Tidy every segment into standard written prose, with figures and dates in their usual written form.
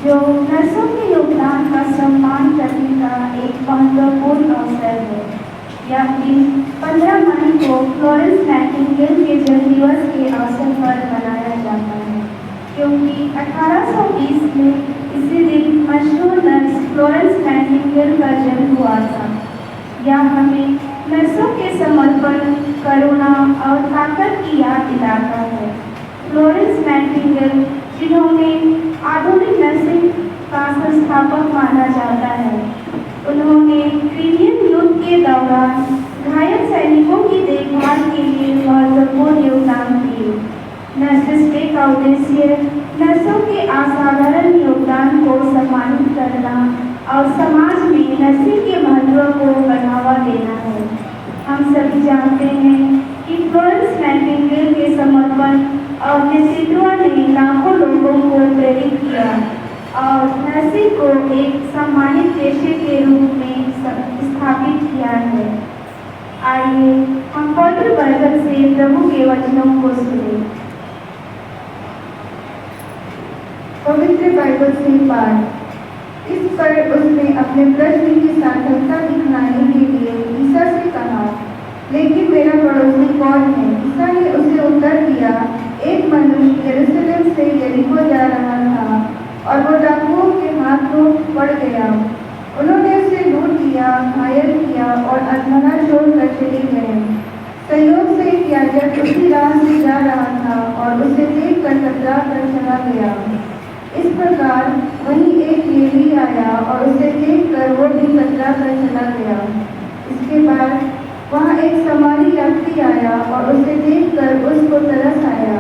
जो नर्सों के योगदान का सम्मान करने का एक महत्वपूर्ण अवसर है। यह दिन 15 मई को फ्लोरेंस नाइटिंगेल के जन्मदिवस के अवसर पर मनाया जाता है, क्योंकि 1820 में इसी दिन मशहूर नर्स फ्लोरेंस नाइटिंगेल का जन्म हुआ था। यह हमें नर्सों के समर्पण, करुणा और ताकत की याद दिलाता है। फ्लोरेंस नाइटिंगेल, जिन्होंने आधुनिक नर्सिंग का संस्थापक माना जाता है, उन्होंने क्रिमियन युद्ध के दौरान घायल सैनिकों की देखभाल के लिए महत्वपूर्ण योगदान दिए। नर्सेस डे का उद्देश्य नर्सों के असाधारण योगदान को सम्मानित करना और समाज में नर्सिंग के महत्व को बढ़ावा देना है। हम सभी जानते हैं कि फ्लोरेंस नाइटिंगेल के समर्पण और नेतृत्व ने लाखों लोगों को प्रेरित किया और नर्सिंग को एक सम्मानित पेशे के रूप में स्थापित किया है। आइए हम पवित्र बाइबल से प्रभु के वचनों को सुनें। पवित्र बाइबल से पाठ। इस पर उसने अपने प्रश्न की सार्थकता दिखलाने के लिए ईसा से कहा, लेकिन मेरा पड़ोसी कौन है? ईसा ने उसे उत्तर दिया, एक मनुष्य यरूशलेम से यरीहो जा रहा था और वो डाकुओं के हाथों पड़ गया। उन्होंने उसे लूट लिया, घायल किया और अधमरा छोड़कर चले गए। संयोग से एक याजक उसी राह से जा रहा था और उसे देखकर कतरा कर चला गया। इस प्रकार वहीं एक लेवी आया और उसे देखकर वो भी कतरा कर चला गया। इसके बाद वहाँ एक समारी यात्री आया और उसे देखकर उसको तरस आया।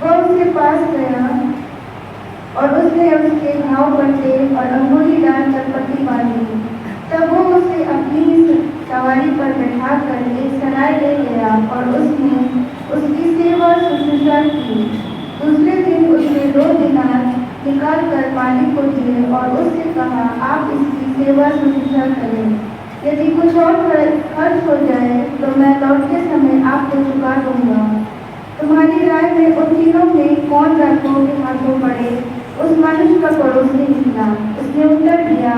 वह उसके पास गया और उसने उसके घाव पर तेल और अंगूरी डालकर पट्टी बांधी। तब वो उसे अपनी सवारी पर बैठाकर एक सराय ले गया और उसने उसकी सेवा शुश्रूषा की। दूसरे दिन उसने 2 दिनार निकाल कर मालिक को दिए और उससे कहा, आप इसकी सेवा शुश्रूषा करें। यदि कुछ और खर्च हो जाए तो मैं लौटते समय आपको चुका दूंगा। तुम्हारी राय में उन तीनों में कौन डाकुओं के हाथों पड़े? उस मनुष्य का पड़ोसी निकला। उसने उत्तर दिया,